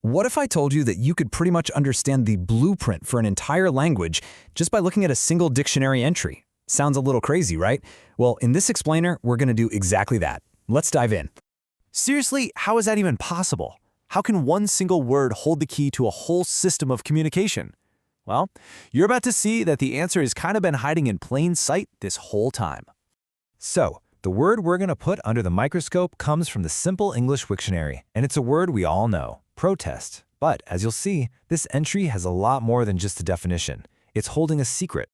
What if I told you that you could pretty much understand the blueprint for an entire language just by looking at a single dictionary entry? Sounds a little crazy, right? Well, in this explainer, we're going to do exactly that. Let's dive in. Seriously, how is that even possible? How can one single word hold the key to a whole system of communication? Well, you're about to see that the answer has kind of been hiding in plain sight this whole time. So, the word we're going to put under the microscope comes from the Simple English Wiktionary, and it's a word we all know, protest. But, as you'll see, this entry has a lot more than just a definition. It's holding a secret.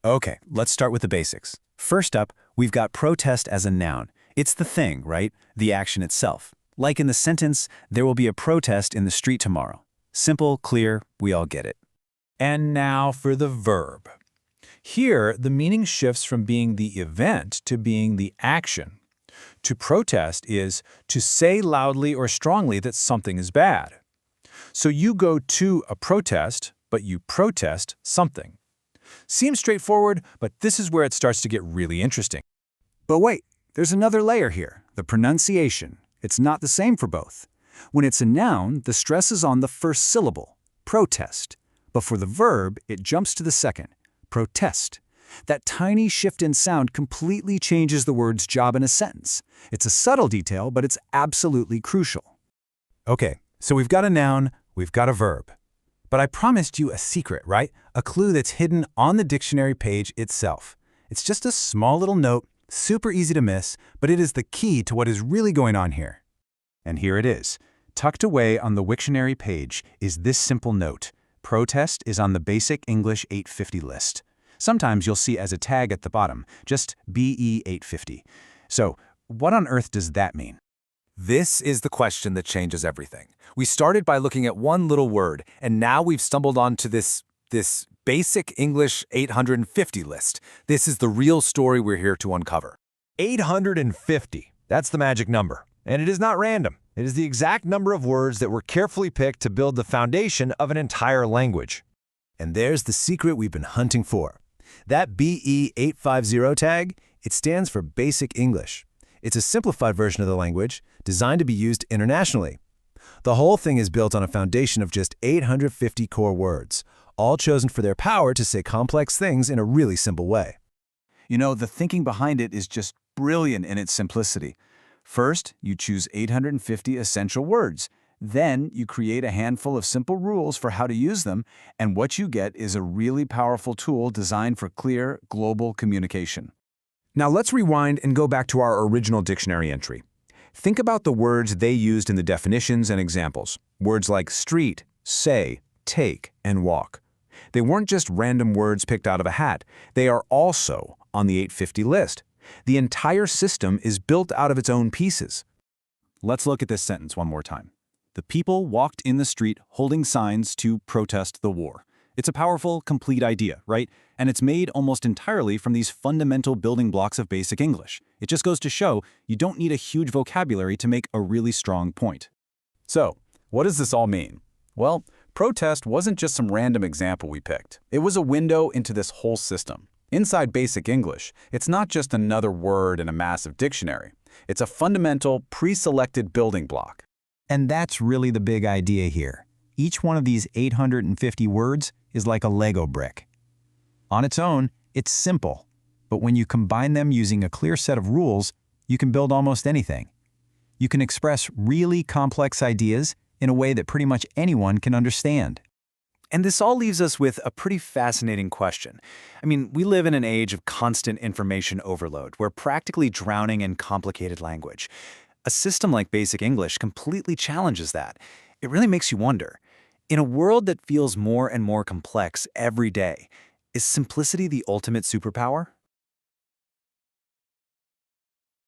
Okay, let's start with the basics. First up, we've got protest as a noun. It's the thing, right? The action itself. Like in the sentence, there will be a protest in the street tomorrow. Simple, clear, we all get it. And now for the verb. Here, the meaning shifts from being the event to being the action. To protest is to say loudly or strongly that something is bad. So you go to a protest, but you protest something. Seems straightforward, but this is where it starts to get really interesting. But wait, there's another layer here, the pronunciation. It's not the same for both. When it's a noun, the stress is on the first syllable, protest. But for the verb, it jumps to the second, protest. That tiny shift in sound completely changes the word's job in a sentence. It's a subtle detail, but it's absolutely crucial. Okay, so we've got a noun, we've got a verb. But I promised you a secret, right? A clue that's hidden on the dictionary page itself. It's just a small little note, super easy to miss, but it is the key to what is really going on here. And here it is. Tucked away on the Wiktionary page is this simple note. Protest is on the Basic English 850 list. Sometimes you'll see as a tag at the bottom, just BE 850. So, what on earth does that mean? This is the question that changes everything. We started by looking at one little word, and now we've stumbled onto this Basic English 850 list. This is the real story we're here to uncover. 850. That's the magic number. And it is not random. It is the exact number of words that were carefully picked to build the foundation of an entire language. And there's the secret we've been hunting for. That BE 850 tag, it stands for Basic English. It's a simplified version of the language, designed to be used internationally. The whole thing is built on a foundation of just 850 core words, all chosen for their power to say complex things in a really simple way. You know, the thinking behind it is just brilliant in its simplicity. First, you choose 850 essential words. Then, you create a handful of simple rules for how to use them, and what you get is a really powerful tool designed for clear, global communication. Now let's rewind and go back to our original dictionary entry. Think about the words they used in the definitions and examples. Words like street, say, take, and walk. They weren't just random words picked out of a hat. They are also on the 850 list. The entire system is built out of its own pieces. Let's look at this sentence one more time. The people walked in the street holding signs to protest the war. It's a powerful, complete idea, right? And it's made almost entirely from these fundamental building blocks of basic English. It just goes to show you don't need a huge vocabulary to make a really strong point. So, what does this all mean? Well, protest wasn't just some random example we picked. It was a window into this whole system. Inside basic English, it's not just another word in a massive dictionary. It's a fundamental, pre-selected building block. And that's really the big idea here. Each one of these 850 words is like a Lego brick. On its own, it's simple, but when you combine them using a clear set of rules, you can build almost anything. You can express really complex ideas in a way that pretty much anyone can understand. And this all leaves us with a pretty fascinating question. I mean, we live in an age of constant information overload. We're practically drowning in complicated language. A system like Basic English completely challenges that. It really makes you wonder, in a world that feels more and more complex every day, is simplicity the ultimate superpower?